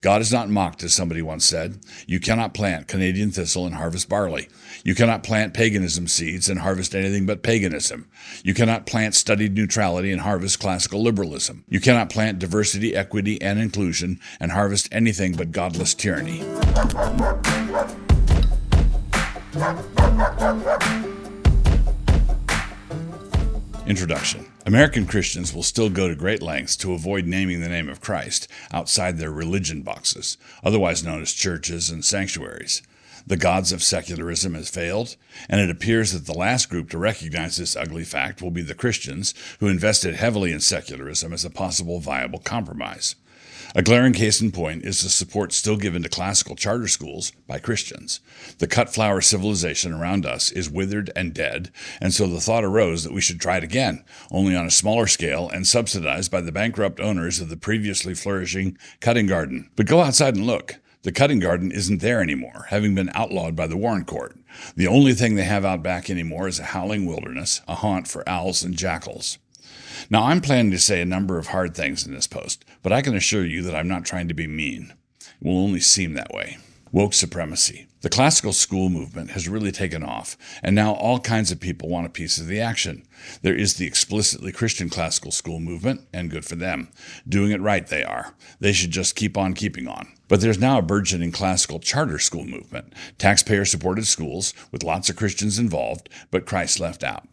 God is not mocked, as somebody once said. You cannot plant Canadian thistle and harvest barley. You cannot plant paganism seeds and harvest anything but paganism. You cannot plant studied neutrality and harvest classical liberalism. You cannot plant diversity, equity, and inclusion and harvest anything but godless tyranny. Introduction. American Christians will still go to great lengths to avoid naming the name of Christ outside their religion boxes, otherwise known as churches and sanctuaries. The gods of secularism has failed, and it appears that the last group to recognize this ugly fact will be the Christians who invested heavily in secularism as a possible viable compromise. A glaring case in point is the support still given to classical charter schools by Christians. The cut-flower civilization around us is withered and dead, and so the thought arose that we should try it again, only on a smaller scale and subsidized by the bankrupt owners of the previously flourishing cutting garden. But go outside and look. The cutting garden isn't there anymore, having been outlawed by the Warren Court. The only thing they have out back anymore is a howling wilderness, a haunt for owls and jackals. Now, I'm planning to say a number of hard things in this post, but I can assure you that I'm not trying to be mean. It will only seem that way. Woke supremacy. The classical school movement has really taken off, and now all kinds of people want a piece of the action. There is the explicitly Christian classical school movement, and good for them. Doing it right, they are. They should just keep on keeping on. But there's now a burgeoning classical charter school movement, taxpayer-supported schools with lots of Christians involved, but Christ left out.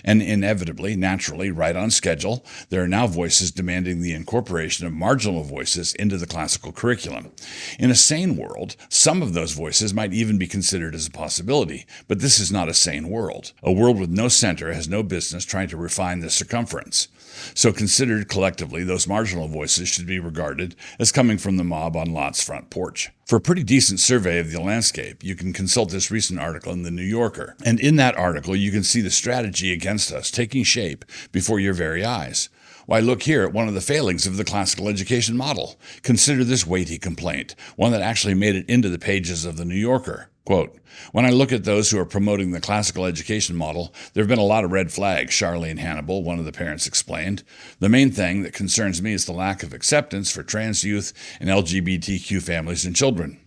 And inevitably, naturally, right on schedule, there are now voices demanding the incorporation of marginal voices into the classical curriculum. In a sane world, some of those voices might even be considered as a possibility, but this is not a sane world. A world with no center has no business trying to refine the circumference. So considered collectively, those marginal voices should be regarded as coming from the mob on Lot's front porch. For a pretty decent survey of the landscape, you can consult this recent article in The New Yorker. And in that article, you can see the strategy against us taking shape before your very eyes. Why, look here at one of the failings of the classical education model. Consider this weighty complaint, one that actually made it into the pages of The New Yorker. Quote, "When I look at those who are promoting the classical education model, there have been a lot of red flags," Charlene Hannibal, one of the parents, explained. "The main thing that concerns me is the lack of acceptance for trans youth and LGBTQ families and children."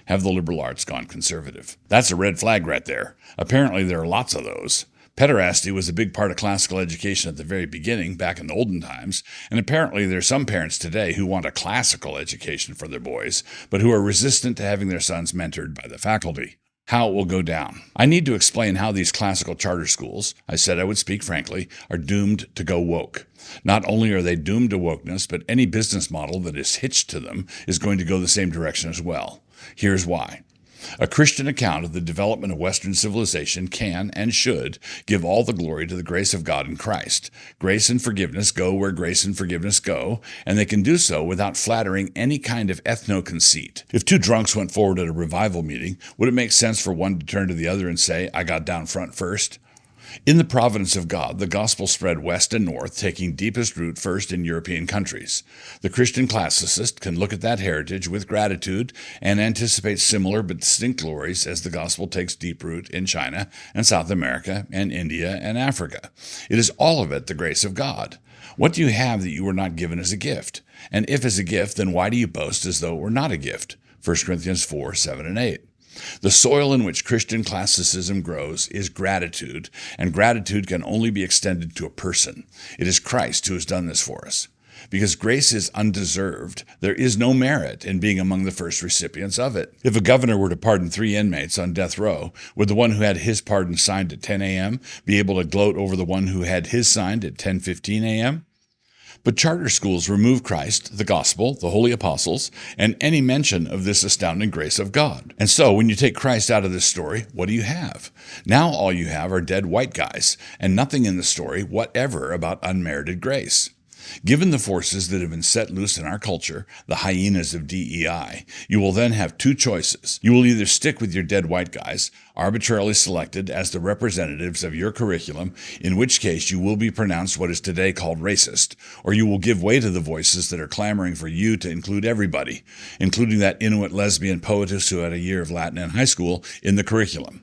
Have the liberal arts gone conservative? That's a red flag right there. Apparently there are lots of those. Pederasty was a big part of classical education at the very beginning, back in the olden times, and apparently there are some parents today who want a classical education for their boys, but who are resistant to having their sons mentored by the faculty. How it will go down. I need to explain how these classical charter schools, I said I would speak frankly, are doomed to go woke. Not only are they doomed to wokeness, but any business model that is hitched to them is going to go the same direction as well. Here's why. A Christian account of the development of Western civilization can and should give all the glory to the grace of God in Christ. Grace and forgiveness go where grace and forgiveness go, and they can do so without flattering any kind of ethno-conceit. If two drunks went forward at a revival meeting, would it make sense for one to turn to the other and say, "I got down front first"? In the providence of God, the gospel spread west and north, taking deepest root first in European countries. The Christian classicist can look at that heritage with gratitude and anticipate similar but distinct glories as the gospel takes deep root in China and South America and India and Africa. It is all of it the grace of God. What do you have that you were not given as a gift? And if as a gift, then why do you boast as though it were not a gift? 1 Corinthians 4, 7, and 8. The soil in which Christian classicism grows is gratitude, and gratitude can only be extended to a person. It is Christ who has done this for us. Because grace is undeserved, there is no merit in being among the first recipients of it. If a governor were to pardon 3 inmates on death row, would the one who had his pardon signed at 10 a.m. be able to gloat over the one who had his signed at 10:15 a.m.? But charter schools remove Christ, the gospel, the holy apostles, and any mention of this astounding grace of God. And so, when you take Christ out of this story, what do you have? Now all you have are dead white guys, and nothing in the story whatever about unmerited grace. Given the forces that have been set loose in our culture, the hyenas of DEI, you will then have two choices. You will either stick with your dead white guys, arbitrarily selected as the representatives of your curriculum, in which case you will be pronounced what is today called racist, or you will give way to the voices that are clamoring for you to include everybody, including that Inuit lesbian poetess who had a year of Latin in high school, in the curriculum.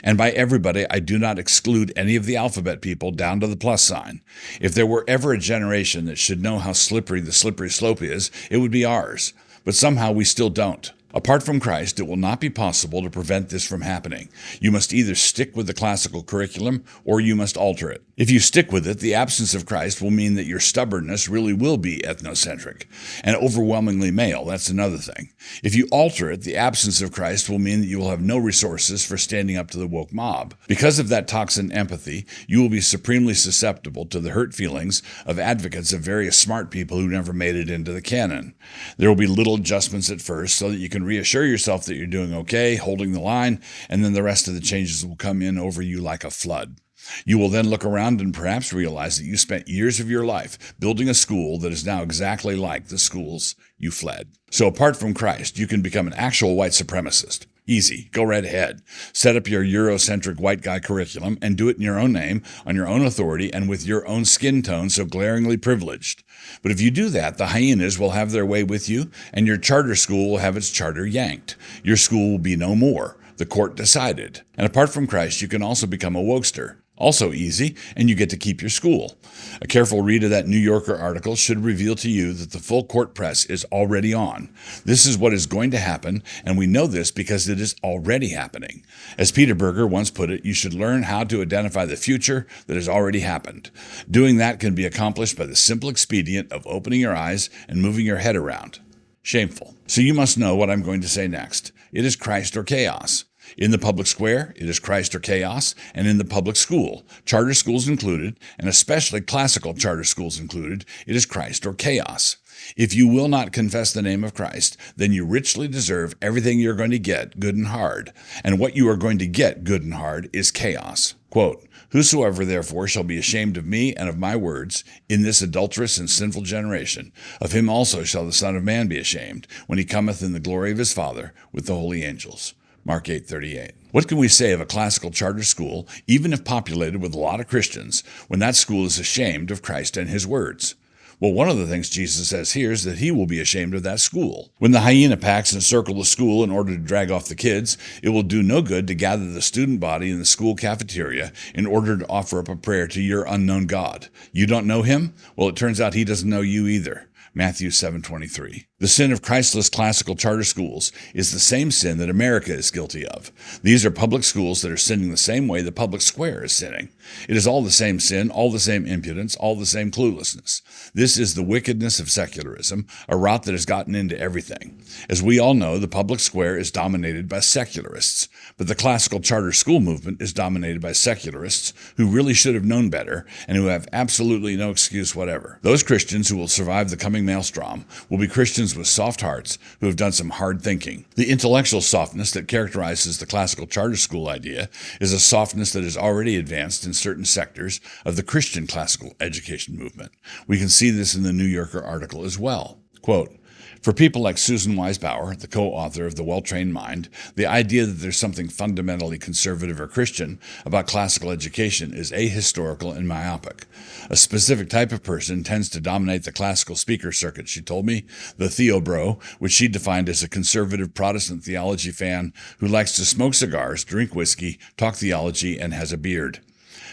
And by everybody, I do not exclude any of the alphabet people down to the plus sign. If there were ever a generation that should know how slippery the slippery slope is, it would be ours. but somehow we still don't. Apart from Christ, it will not be possible to prevent this from happening. You must either stick with the classical curriculum or you must alter it. If you stick with it, the absence of Christ will mean that your stubbornness really will be ethnocentric and overwhelmingly male. That's another thing. If you alter it, the absence of Christ will mean that you will have no resources for standing up to the woke mob. Because of that toxin empathy, you will be supremely susceptible to the hurt feelings of advocates of various smart people who never made it into the canon. There will be little adjustments at first so that you can reassure yourself that you're doing okay, holding the line, and then the rest of the changes will come in over you like a flood. You will then look around and perhaps realize that you spent years of your life building a school that is now exactly like the schools you fled. So apart from Christ, you can become an actual white supremacist. Easy. Go right ahead. Set up your Eurocentric white guy curriculum and do it in your own name, on your own authority, and with your own skin tone so glaringly privileged. But if you do that, the hyenas will have their way with you, and your charter school will have its charter yanked. Your school will be no more. The court decided. And apart from Christ, you can also become a wokester. Also easy, and you get to keep your school. A careful read of that New Yorker article should reveal to you that the full court press is already on. This is what is going to happen, and we know this because it is already happening. As Peter Berger once put it, you should learn how to identify the future that has already happened. Doing that can be accomplished by the simple expedient of opening your eyes and moving your head around. Shameful. So you must know what I'm going to say next. It is Christ or chaos. In the public square, it is Christ or chaos, and in the public school, charter schools included, and especially classical charter schools included, it is Christ or chaos. If you will not confess the name of Christ, then you richly deserve everything you're going to get good and hard, and what you are going to get good and hard is chaos. Quote, "Whosoever therefore shall be ashamed of me and of my words in this adulterous and sinful generation, of him also shall the Son of Man be ashamed, when he cometh in the glory of his Father with the holy angels." Mark 8:38. What can we say of a classical charter school, even if populated with a lot of Christians, when that school is ashamed of Christ and his words? Well, one of the things Jesus says here is that he will be ashamed of that school. When the hyena packs encircle the school in order to drag off the kids, it will do no good to gather the student body in the school cafeteria in order to offer up a prayer to your unknown God. You don't know him? Well, it turns out he doesn't know you either. Matthew 7:23. The sin of Christless classical charter schools is the same sin that America is guilty of. These are public schools that are sinning the same way the public square is sinning. It is all the same sin, all the same impudence, all the same cluelessness. This is the wickedness of secularism, a rot that has gotten into everything. As we all know, the public square is dominated by secularists, but the classical charter school movement is dominated by secularists who really should have known better and who have absolutely no excuse whatever. Those Christians who will survive the coming maelstrom will be Christians with soft hearts who have done some hard thinking. The intellectual softness that characterizes the classical charter school idea is a softness that is already advanced in certain sectors of the Christian classical education movement. We can see this in the New Yorker article as well. Quote, "For people like Susan Weisbauer, the co-author of The Well-Trained Mind, the idea that there's something fundamentally conservative or Christian about classical education is ahistorical and myopic. A specific type of person tends to dominate the classical speaker circuit," she told me, the Theobro, which she defined as a conservative Protestant theology fan who likes to smoke cigars, drink whiskey, talk theology, and has a beard.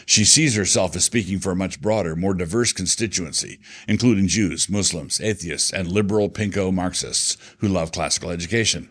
She sees herself as speaking for a much broader, more diverse constituency, including Jews, Muslims, atheists, and liberal pinko Marxists who love classical education.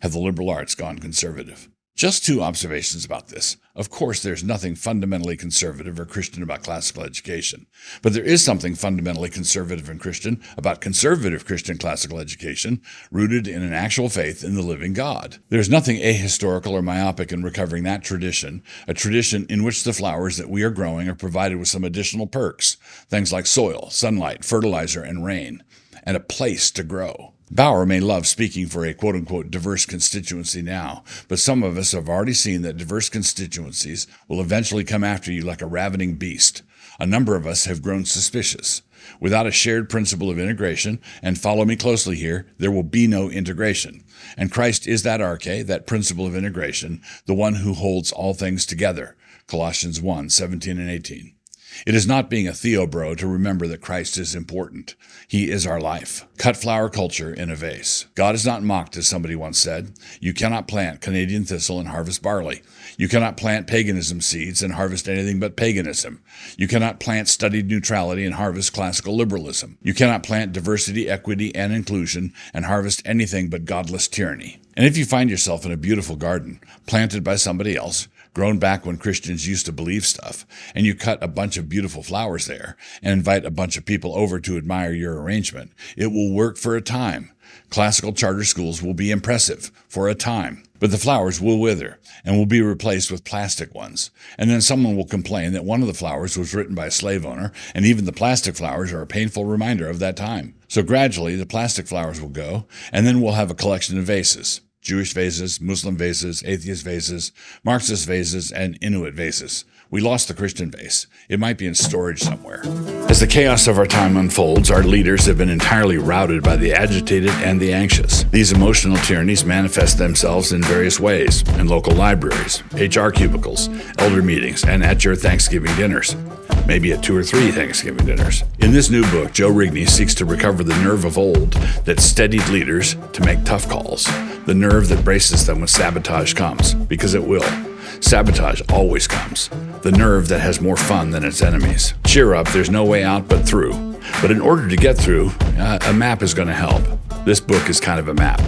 Have the liberal arts gone conservative? Just two observations about this. Of course, there's nothing fundamentally conservative or Christian about classical education, but there is something fundamentally conservative and Christian about conservative Christian classical education, rooted in an actual faith in the living God. There's nothing ahistorical or myopic in recovering that tradition, a tradition in which the flowers that we are growing are provided with some additional perks, things like soil, sunlight, fertilizer, and rain, and a place to grow. Bauer may love speaking for a quote-unquote diverse constituency now, but some of us have already seen that diverse constituencies will eventually come after you like a ravening beast. A number of us have grown suspicious. Without a shared principle of integration, and follow me closely here, there will be no integration. And Christ is that arche, that principle of integration, the one who holds all things together. Colossians 1:17 and 18. It is not being a theobro to remember that Christ is important. He is our life. Cut flower culture in a vase. God is not mocked, as somebody once said. You cannot plant Canadian thistle and harvest barley. You cannot plant paganism seeds and harvest anything but paganism. You cannot plant studied neutrality and harvest classical liberalism. You cannot plant diversity, equity, and inclusion and harvest anything but godless tyranny. And if you find yourself in a beautiful garden, planted by somebody else, grown back when Christians used to believe stuff, and you cut a bunch of beautiful flowers there and invite a bunch of people over to admire your arrangement, it will work for a time. Classical charter schools will be impressive for a time, but the flowers will wither and will be replaced with plastic ones. And then someone will complain that one of the flowers was written by a slave owner, and even the plastic flowers are a painful reminder of that time. So gradually, the plastic flowers will go, and then we'll have a collection of vases. Jewish vases, Muslim vases, atheist vases, Marxist vases, and Inuit vases. We lost the Christian vase. It might be in storage somewhere. As the chaos of our time unfolds, our leaders have been entirely routed by the agitated and the anxious. These emotional tyrannies manifest themselves in various ways, in local libraries, HR cubicles, elder meetings, and at your Thanksgiving dinners. Maybe at 2 or 3 Thanksgiving dinners. In this new book, Joe Rigney seeks to recover the nerve of old that steadied leaders to make tough calls, the nerve that braces them when sabotage comes, because it will. Sabotage always comes. The nerve that has more fun than its enemies. Cheer up, there's no way out but through. But in order to get through, a map is going to help. This book is kind of a map.